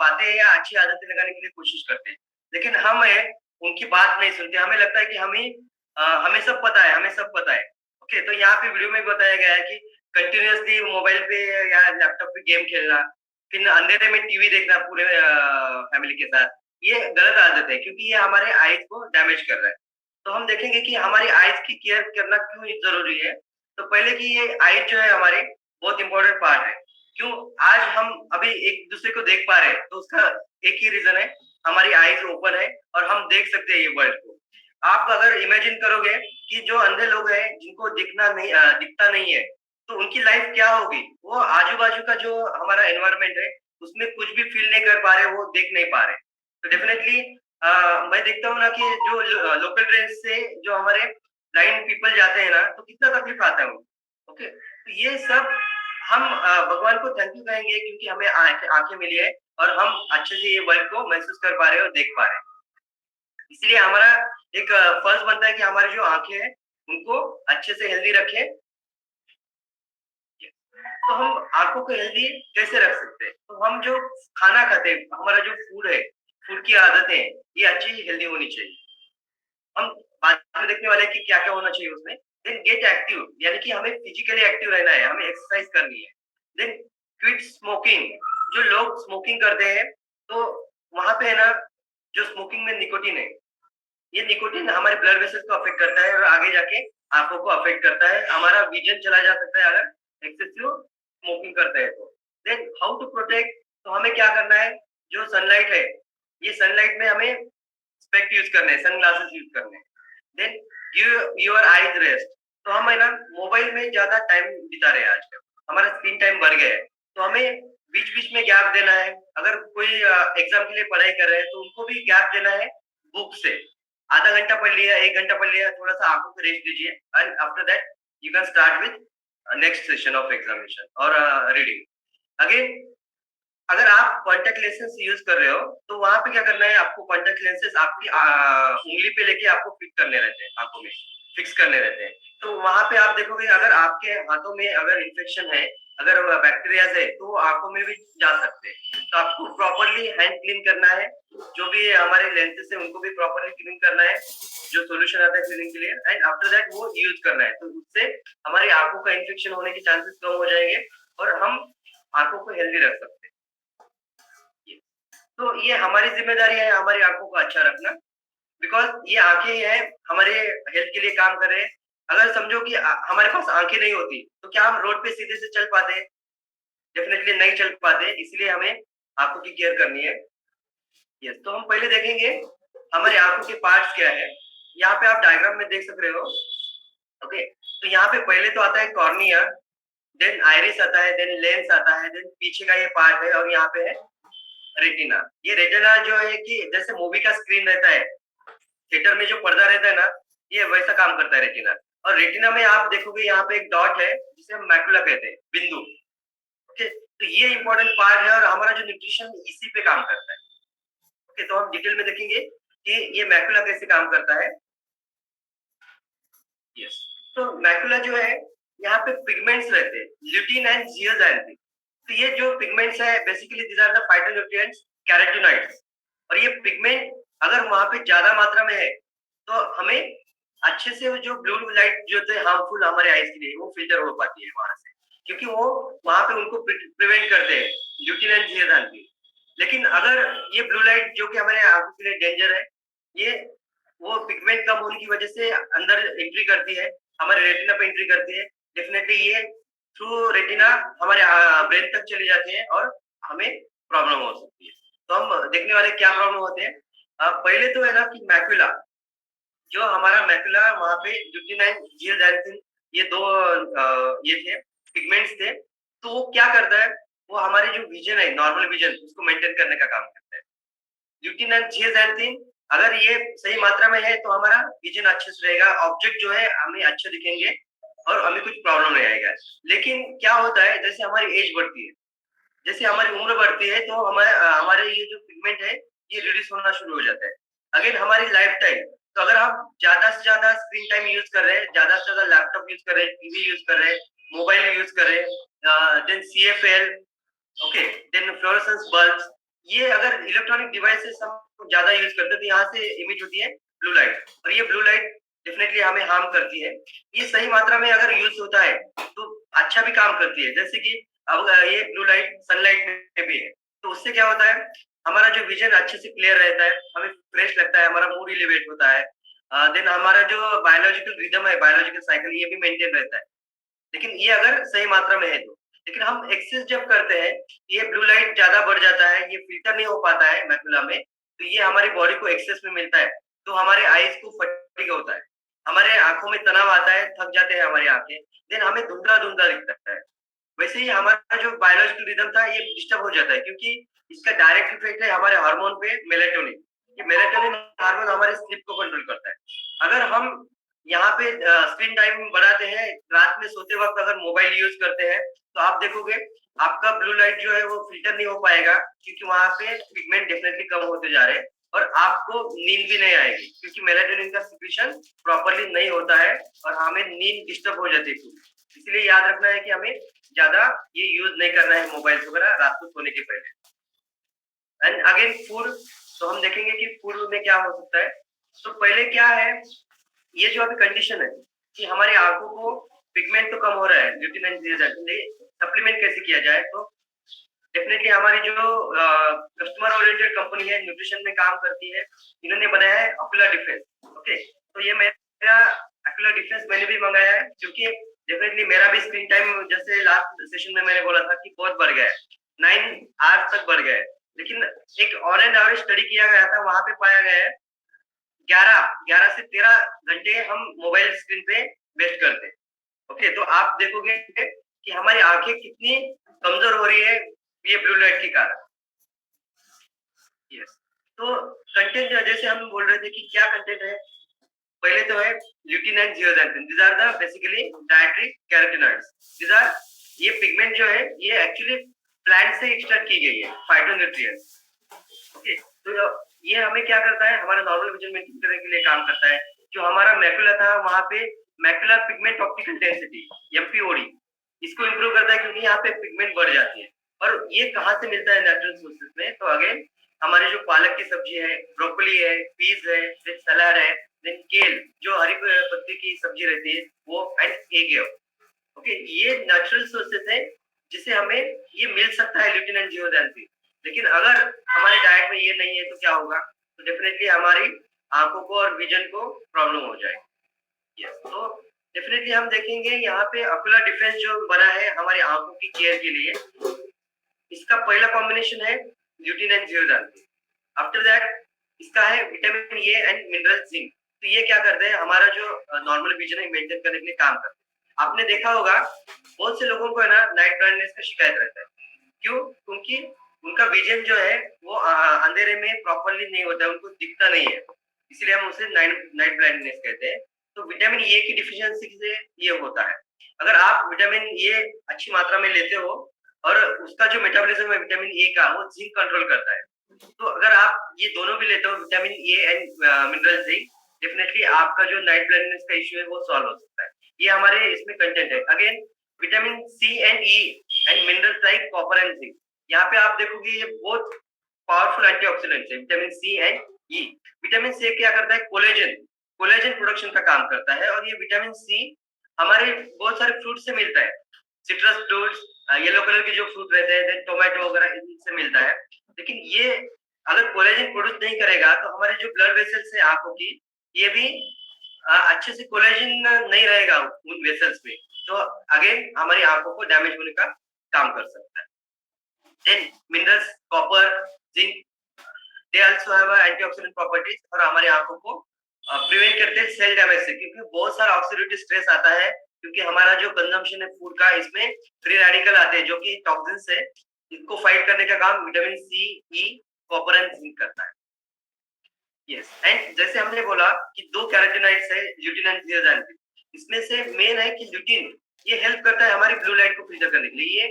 बातें या अच्छी आदतें लगाने के लिए कोशिश करते हैं। लेकिन हम है, उनकी बात नहीं सुनते। हमें लगता है कि हमें सब पता है, हमें सब पता है। ओके, तो यहाँ पे वीडियो में बताया गया है कि कंटिन्यूअसली मोबाइल पे या लैपटॉप पे गेम खेलना, फिर अंधेरे में टीवी देखना पूरे फैमिली के साथ, ये गलत आदत है क्योंकि ये हमारे आईज को डैमेज कर रहा है। तो हम देखेंगे कि हमारी आईज की केयर करना क्यों जरूरी है। तो पहले की ये आईज जो है हमारी बहुत इंपॉर्टेंट पार्ट है। क्यों आज हम अभी एक दूसरे को देख पा रहे हैं, तो उसका एक ही रीजन है, हमारी आईज ओपन है और हम देख सकते हैं ये वर्ल्ड को। आप अगर इमेजिन करोगे कि जो अंधे लोग हैं जिनको दिखता नहीं है, तो उनकी लाइफ क्या होगी। वो आजू बाजू का जो हमारा एनवायरमेंट है उसमें कुछ भी फील नहीं कर पा रहे, वो देख नहीं पा रहे। तो डेफिनेटली मैं देखता हूँ ना कि जो लोकल ट्रेन से जो हमारे ब्लाइंड पीपल जाते हैं ना, तो कितना तकलीफ आता है उनको। ओके, तो ये सब हम भगवान को थैंक यू कहेंगे क्योंकि हमें आंखें मिली है और हम अच्छे से ये वर्ल्ड को महसूस कर पा रहे हैं और देख पा रहे हैं। इसलिए हमारा एक फर्ज बनता है कि हमारी जो आंखें हैं उनको अच्छे से हेल्दी रखें। तो हम आंखों को हेल्दी कैसे रख सकते हैं? तो हम जो खाना खाते हैं, हमारा जो फूड है, फूड की आदतें हैं, ये अच्छी हेल्दी होनी चाहिए। हम बाद में देखने वाले हैं कि क्या-क्या होना चाहिए उसमें। देन गेट एक्टिव, यानी कि हमें फिजिकली एक्टिव रहना है, हमें एक्सरसाइज करनी है। देन क्विट स्मोकिंग, जो लोग स्मोकिंग करते हैं, तो वहाँ पे है ना, जो स्मोकिंग में निकोटिन है, ये निकोटिन हमारे ब्लड वेसल्स को अफेक्ट करता है और आगे जाके आंखों को अफेक्ट करता है। हमारा विजन चला जा सकता है अगर एक्सेसिव स्मोकिंग करते हैं तो। देन हाउ टू प्रोटेक्ट, तो हमें क्या करना है, जो सनलाइट है, ये सनलाइट में हमें स्पेक्ट यूज करने हैं, सनग्लासेस यूज करने हैं। Then give your eyes rest, तो हम है ना मोबाइल में ज्यादा टाइम बिता रहे हैं आजकल, हमारा स्क्रीन टाइम बढ़ गया है। तो हमें बीच बीच में गैप देना है। अगर कोई एग्जाम के लिए पढ़ाई कर रहे हैं तो उनको भी गैप देना है बुक से। आधा घंटा पढ़ लिया, 1 घंटा पढ़ लिया, थोड़ा सा आंखों को रेस्ट दीजिए and after that you can start with next session of examination और रीडिंग। अगेन, अगर आप कॉन्टेक्ट लेंसेज यूज कर रहे हो तो वहां पे क्या करना है, आपको कॉन्टेक्ट लेंसेज आपकी उंगली पे लेके आपको फिट करने रहते हैं, आंखों में फिक्स करने रहते हैं। तो वहां पे आप देखोगे अगर आपके हाथों में अगर इन्फेक्शन है, अगर बैक्टीरिया है, तो आंखों में भी जा सकते हैं। तो आपको प्रॉपरली हैंड क्लीन करना है, जो भी हमारे लेंसेज है उनको भी प्रॉपरली क्लीन करना है, जो सोल्यूशन आता है क्लीनिंग के लिए, एंड आफ्टर दैट वो यूज करना है। तो उससे हमारी आंखों का इन्फेक्शन होने के चांसेस कम हो जाएंगे और हम आंखों को हेल्दी रख सकते हैं। तो ये हमारी जिम्मेदारी है हमारी आंखों को अच्छा रखना, बिकॉज ये आंखें हैं हमारे हेल्थ के लिए काम कर रहे हैं। अगर समझो कि हमारे पास आंखें नहीं होती तो क्या हम रोड पे सीधे से चल पाते? डेफिनेटली नहीं चल पाते, इसलिए हमें आंखों की केयर करनी है। यस, तो हम पहले देखेंगे हमारे आंखों के पार्ट्स क्या है। यहाँ पे आप डायग्राम में देख सक रहे हो। ओके, तो यहाँ पे पहले तो आता है कॉर्निया, देन आइरिस आता है, देन लेंस आता है, देन पीछे का ये पार्ट है और यहाँ पे है रेटिना। ये रेटिना जो है कि जैसे मूवी का स्क्रीन रहता है, थिएटर में जो पर्दा रहता है ना, ये वैसा काम करता है रेटिना। और रेटिना में आप देखोगे यहाँ पे एक डॉट है जिसे हम मैकुला कहते हैं, बिंदु। ओके, तो ये इंपॉर्टेंट पार्ट है और हमारा जो न्यूट्रिशन इसी पे काम करता है। ओके, तो हम डिटेल में देखेंगे कि ये मैकुला कैसे काम करता है। यस, तो मैकुला जो है, यहाँ पे पिगमेंट्स रहते हैं, ल्यूटिन एंड जियोजाइंथिन। तो ये जो पिगमेंट्स है basically these are the phytonutrients, carotenoids. और ये पिगमेंट अगर वहां पे ज्यादा मात्रा में है तो हमें अच्छे से वो जो ब्लू लाइट जो होते हैं हार्मफुल हमारे आईज के लिए, वो फिल्टर हो पाती है वहां से, क्योंकि वो वहां पे उनको प्रिवेंट करते हैं, ल्यूटिन एंड जियोजाइंथिन। लेकिन अगर ये ब्लू लाइट जो कि हमारे आंखों के लिए डेंजर है, ये वो पिगमेंट कम होने की वजह से अंदर एंट्री करती है, हमारे रेटिना पे एंट्री करती है। डेफिनेटली ये थ्रू रेटिना हमारे ब्रेन तक चली जाती है और हमें प्रॉब्लम हो सकती है। तो हम देखने वाले क्या प्रॉब्लम होते हैं। पहले तो है ना कि मैकुला, जो हमारा मैकुला वहां पे ल्यूटिनाइन जियोडाइथिन, ये दो ये थे पिगमेंट्स थे। तो वो क्या करता है, वो हमारी जो विजन है, नॉर्मल विजन, उसको मेंटेन करने का काम करता है। ल्यूटिन एंड जियोडाइथिन अगर ये सही मात्रा में है तो हमारा विजन अच्छे से रहेगा, ऑब्जेक्ट जो है हमें अच्छे दिखेंगे और हमें कुछ प्रॉब्लम नहीं आएगा। लेकिन क्या होता है, जैसे हमारी एज बढ़ती है, जैसे हमारी उम्र बढ़ती है, तो हमारे ये जो पिगमेंट है ये रिड्यूस होना शुरू हो जाता है। अगेन हमारी लाइफ टाइम, तो अगर हम ज्यादा से ज्यादा स्क्रीन टाइम यूज कर रहे हैं, ज्यादा से ज्यादा लैपटॉप यूज कर रहे हैं, टीवी यूज कर रहे हैं, मोबाइल यूज कर रहे हैं, then CFL, okay, then fluorescence bulbs, ये अगर इलेक्ट्रॉनिक डिवाइसेस हम ज्यादा यूज करते हैं तो यहाँ से इमिट होती है ब्लू लाइट, और ये ब्लू लाइट डेफिनेटली हमें हार्म करती है। ये सही मात्रा में अगर यूज होता है तो अच्छा भी काम करती है, जैसे कि अब ये ब्लू लाइट सनलाइट में भी है, तो उससे क्या होता है, हमारा जो विजन अच्छे से क्लियर रहता है, हमें फ्रेश लगता है, हमारा मूड एलिवेट होता है। देन हमारा जो बायोलॉजिकल रिदम है, बायोलॉजिकल साइकिल, ये भी मेंटेन रहता है, लेकिन ये अगर सही मात्रा में है तो। लेकिन हम एक्सेस जब करते हैं, ये ब्लू लाइट ज्यादा बढ़ जाता है, ये फिल्टर नहीं हो पाता है मैकुला में, तो ये हमारी बॉडी को एक्सेस में मिलता है, तो हमारे आईज को फटीग होता है, हमारे आंखों में तनाव आता है, थक जाते हैं हमारी आंखें, देन हमें धुंधला धुंधला दिखता है। वैसे ही हमारा जो बायोलॉजिकल रिदम था ये डिस्टर्ब हो जाता है, क्योंकि इसका डायरेक्ट इफेक्ट है हमारे हार्मोन पे, मेलेटोनिन। ये मेलेटोनिन हार्मोन हमारे स्लीप को कंट्रोल करता है। अगर हम यहाँ पे स्क्रीन टाइम बढ़ाते हैं, रात में सोते वक्त अगर मोबाइल यूज करते हैं, तो आप देखोगे आपका ब्लू लाइट जो है वो फिल्टर नहीं हो पाएगा, क्योंकि वहां पे पिगमेंट डेफिनेटली कम होते जा रहे हैं, और आपको नींद भी नहीं आएगी, क्योंकि मेलेटोनिन का सिक्रीशन प्रॉपरली नहीं होता है, और हमें नींद डिस्टर्ब हो जाती है। इसलिए याद रखना है कि हमें ज्यादा ये यूज नहीं करना है मोबाइल वगैरह रात को सोने के पहले। एंड अगेन फूड, तो हम देखेंगे कि फूड में क्या हो सकता है। तो पहले क्या है, ये जो अभी कंडीशन है कि हमारी आंखों को पिगमेंट तो कम हो रहा है, ल्यूटिन सप्लीमेंट कैसे किया जाए, तो डेफिनेटली हमारी जो कस्टमर ओरिएंटेड कंपनी है, न्यूट्रिशन में काम करती है, इन्होंने बनाया है अकुला डिफेंस। ओके, तो ये मेरा अकुला डिफेंस मैंने भी मंगाया है, क्योंकि डेफिनेटली मेरा भी स्क्रीन टाइम जैसे लास्ट सेशन में मैंने बोला था कि बहुत बढ़ गया है, 9 आवर्स तक बढ़ गया है। लेकिन एक ऑन एंड एवरेज स्टडी किया गया था, वहां पे पाया गया है 11 से 13 घंटे हम मोबाइल स्क्रीन पे वेस्ट करते हैं। ओके, तो आप देखोगे कि हमारी आंखें कितनी कमजोर हो रही है ये ब्लू लाइट के कारण। यस, तो कंटेंट जैसे हम बोल रहे थे कि क्या कंटेंट है, पहले तो है lutein and zeaxanthin, these are the basically dietary carotenoids. These are, ये पिगमेंट जो है ये एक्चुअली प्लांट से एक्सट्रैक्ट की गई है, फाइटोन्यूट्रिएंट्स। ओके, तो ये हमें क्या करता है, हमारा नॉर्मल विजन मेंटेन करने के लिए काम करता है। जो हमारा मैकुला था वहां पे मैकुलर पिगमेंट ऑप्टिकल डेंसिटी, एमपीओडी, इसको इंप्रूव करता है, क्योंकि यहाँ पे पिगमेंट बढ़ जाती है। और ये कहाँ से मिलता है नेचुरल सोर्सेज में, तो अगेन हमारी जो पालक की सब्जी है, ब्रोकली है, पीज है, देन सलाद है, देन केल जो हरी पत्ती की सब्जी रहती है वो, एंड एग है। ओके, ये नेचुरल सोर्सेज है जिसे हमें ये मिल सकता है ल्यूटिन एंड जियोजैंथिन। लेकिन अगर हमारे डाइट में ये नहीं है तो क्या होगा, तो डेफिनेटली हमारी आंखों को और विजन को प्रॉब्लम हो जाएगी। यस, तो डेफिनेटली हम देखेंगे यहाँ पे अकुलर डिफेंस जो बना है हमारी आंखों की केयर के लिए, इसका पहला कॉम्बिनेशन है ल्यूटिन एंड जियोजैंथिन। आफ्टर दैट इसका है vitamin A and mineral zinc. तो ये क्या करते हैं, हमारा जो नॉर्मल विजन है मेंटेन करने के लिए काम करते हैं। आपने देखा होगा बहुत से लोगों को है ना नाइट ब्लाइंडनेस का शिकायत रहता है। क्यों? क्योंकि उनका विजन जो है वो अंधेरे में प्रॉपरली नहीं होता है, उनको दिखता नहीं है, इसलिए हम उसे नाइट ब्लाइंडनेस कहते हैं। तो विटामिन ए की डिफिशियंसी से ये होता है। अगर आप विटामिन ए अच्छी मात्रा में लेते हो, और उसका जो मेटाबॉलिज्म है विटामिन ए का, वो जिंक कंट्रोल करता है, तो अगर आप ये दोनों भी लेते हो, vitamin A and mineral zinc, definitely आपका जो नाइट ब्लाइंडनेस का इश्यू है वो सॉल्व हो सकता है। ये हमारे इसमें कंटेंट है। Again vitamin C and E and minerals like copper and zinc, यहाँ पे आप देखोगे ये बहुत पावरफुल एंटीऑक्सीडेंट्स है, vitamin C and E. Vitamin C क्या करता है, कोलेजन कोलेजन प्रोडक्शन का काम करता है, और ये विटामिन सी हमारे बहुत सारे फ्रूट से मिलता है, सिट्रस फ्रूट्स, येलो कलर के जो फ्रूट रहते हैं, टोमेटो वगैरह, इनसे मिलता है। लेकिन ये अगर कोलेजन प्रोड्यूस नहीं करेगा तो हमारे जो ब्लड वेसल्स है आंखों की, ये भी अच्छे से कोलेजन नहीं रहेगा उन वेसल्स में, तो अगेन हमारी आंखों को डैमेज होने का काम कर सकता है। Then minerals copper zinc, they also have antioxidant properties, और हमारी आंखों को प्रिवेंट करते हैं सेल डैमेज से, क्योंकि बहुत सारा ऑक्सीडेटिव स्ट्रेस आता है, क्योंकि हमारा जो कंजम्पशन है फूड का, इसमें फ्री रेडिकल आते हैं जो कि टॉक्सिन्स है, इनको फाइट करने का काम vitamin C, E, copper and zinc करता है। यस, एंड जैसे हमने बोला कि दो कैरोटीनॉइड्स है, ल्यूटिन एंड जियोजैंथिन, इसमें से मेन है कि ल्यूटिन ये हेल्प करता है हमारी ब्लू लाइट को फिल्टर करने के लिए। ये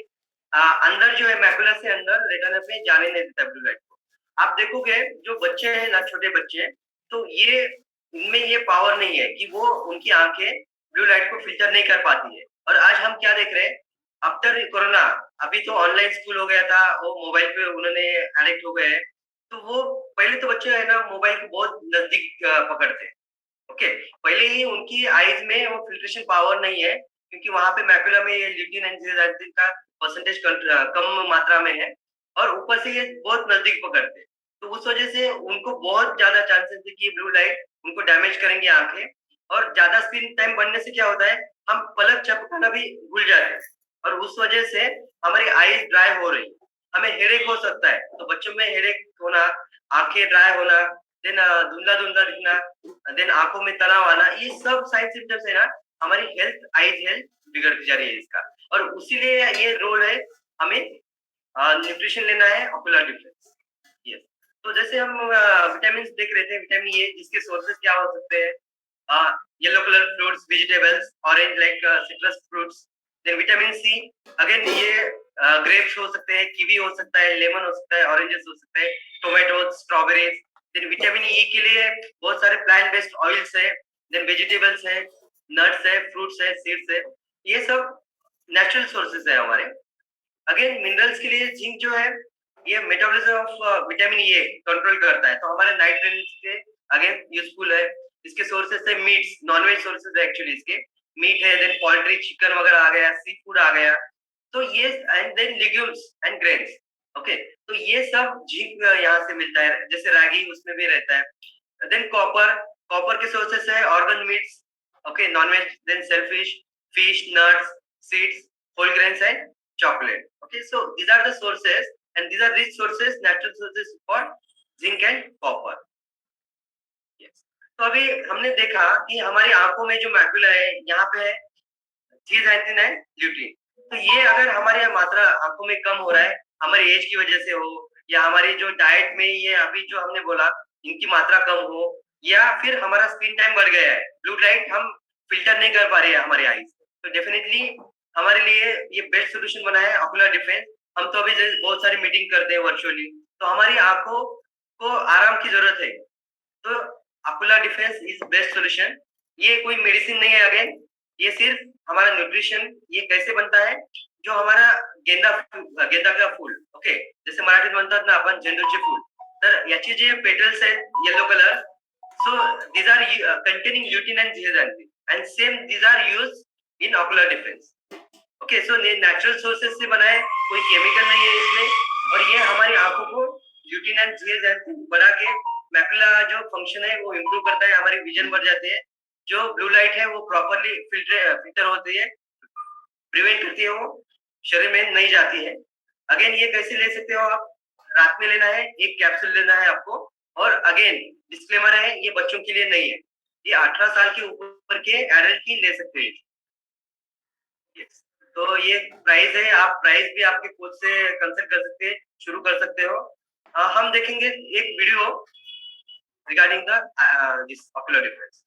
अंदर जो है मैकुला से अंदर रेटिना पे जाने नहीं देता ब्लू लाइट को। आप देखोगे जो बच्चे हैं ना, छोटे बच्चे, तो ये इनमें ये पावर नहीं है कि वो उनकी आंखें ब्लू लाइट को फिल्टर नहीं कर पाती है। और आज हम क्या देख रहे हैं, आफ्टर कोरोना अभी तो ऑनलाइन स्कूल हो गया था, वो मोबाइल पे उन्होंने एडिक्ट हो गए हैं। तो वो पहले तो बच्चे है ना मोबाइल को बहुत नजदीक पकड़ते हैं। ओके, पहले ही उनकी आईज में वो फिल्ट्रेशन पावर नहीं है, क्योंकि वहां पे मैकुला में ये ल्यूटिन एंड जेरेटिन का परसेंटेज कम मात्रा में है, और ऊपर से ये बहुत नजदीक पकड़ते हैं। तो उस वजह से उनको बहुत ज्यादा चांसेस है कि ये ब्लू लाइट उनको डैमेज करेंगे आंखें। और ज्यादा स्क्रीन टाइम बनने से क्या होता है, हम पलक झपकाना भी भूल जाते हैं, और उस वजह से हमारी आईज ड्राई हो रही है, हमें हेडेक हो सकता है। तो बच्चों में हेडेक होना, आंखें ड्राई होना, देन धुंधला धुंधला दिखना, देन आंखों में तनाव आना, ये सब साइन सिम्टम्स है ना, हमारी हेल्थ, आईज हेल्थ बिगड़ती जा रही है इसका। और उसीलिए ये रोल है, हमें न्यूट्रिशन लेना है ऑकुलर डिफरेंस। यस, तो जैसे हम विटामिन देख रहे थे, विटामिन ए जिसके सोर्सेस क्या हो सकते हैं, yellow colour fruits, vegetables, orange like citrus fruits. Then vitamin C, again ये ग्रेप्स हो सकते हैं, कीवी हो सकता है, लेमन हो सकता है, ऑरेंजेस हो सकते हैं, tomato, strawberries. Then vitamin E के लिए बहुत सारे प्लांट बेस्ड ऑयल्स है, देन वेजिटेबल्स है, नट्स है, फ्रूट्स है, सीड्स है, ये सब नेचुरल सोर्सेज है हमारे। अगेन मिनरल्स के लिए जिंक जो है, ये metabolism of vitamin A control करता है, तो हमारे नाइट्रेट्स के अगेन यूजफुल है। इसके सोर्सेस है मीट्स, नॉनवेज सोर्सेज है एक्चुअली इसके। मीट है, देन पोल्ट्री, चिकन वगैरह आ गया, सी फूड आ गया। तो ये and then legumes and grains. Okay, तो ये सब जिंक यहाँ से मिलता है, जैसे रागी उसमें भी रहता है। देन कॉपर, कॉपर के सोर्सेस है organ meats, okay, nonveg, then shellfish, fish, nuts, seeds, whole grains and chocolate. Okay, so these are the sources, and these are rich sources, natural sources for zinc and copper. Yes. तो अभी हमने देखा कि हमारी आंखों में जो macula है, यहाँ पे है zeaxanthin है, ल्यूटिन। तो ये अगर हमारे मात्रा आंखों में कम हो रहा है, हमारी एज की वजह से हो, या हमारी जो डाइट में ये अभी जो हमने बोला इनकी मात्रा कम हो, या फिर हमारा स्क्रीन टाइम बढ़ गया है, ब्लू लाइट हम फिल्टर नहीं कर पा रहे हैं हमारे आईज, तो डेफिनेटली हमारे लिए ये बेस्ट सोल्यूशन बना है ऑकुलर डिफेंस। हम तो अभी बहुत सारी मीटिंग करते हैं वर्चुअली, तो हमारी आंखों को आराम की जरूरत है, तो ocular defence is best solution. ये कोई मेडिसिन नहीं है अगेन, ये सिर्फ हमारा न्यूट्रिशन। ये कैसे बनता है, जो हमारा गेंदा का फूल, ओके, जैसे मराठीत म्हणतात ना आपण झेंडूचे फूल, तर याचे जे पेटल्स आहेत yellow colour, so these are containing lutein and zeaxanthin, and same these are use in ocular defence. Okay, so ये नेचुरल सोर्सेस से बना है, कोई केमिकल नहीं है इसमें, और ये हमारी आंखों को ल्यूटिन एंड zeaxanthin बढ़ा के मैकुला जो फंक्शन है वो इम्प्रूव करता है, हमारी विजन बढ़ जाती है, जो ब्लू लाइट है वो प्रॉपरली फिल्टर होती है, प्रिवेंट करती है, वो शरीर में नहीं जाती है। अगेन ये कैसे ले सकते हो आप, रात में लेना है, एक कैप्सूल लेना है आपको। और अगेन डिस्क्लेमर है, ये बच्चों के लिए नहीं है, ये 18 साल के ऊपर के एडल्ट ही ले सकते हैं। Yes. तो ये प्राइस है, आप प्राइस भी आपके कोच से कंसल्ट कर सकते हैं, शुरू कर सकते हो। हम देखेंगे एक video regarding the this ocular difference.